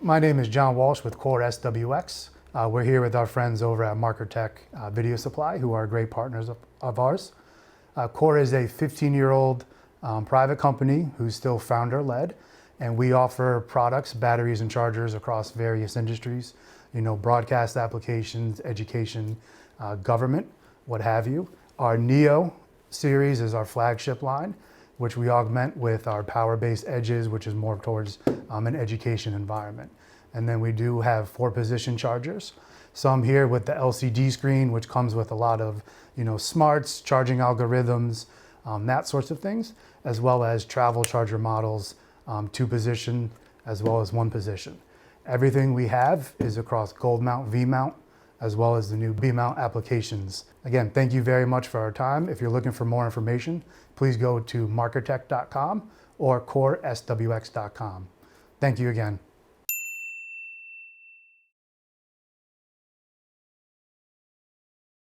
My name is John Walsh with Core SWX. We're here with our friends over at Markertek Video Supply, who are great partners of ours. Core is a 15-year-old private company who's still founder-led, and we offer products, batteries, and chargers across various industries, broadcast applications, education, government, what have you. Our Neo series is our flagship line, which we augment with our power-based edges, which is more towards an education environment. And then we do have 4-position chargers. Some here with the LCD screen, which comes with a lot of smarts, charging algorithms, that sorts of things, as well as travel charger models, 2-position, as well as 1-position. Everything we have is across gold mount, V mount, as well as the new B mount applications. Again, thank you very much for our time. If you're looking for more information, please go to markertek.com or coreswx.com. Thank you again.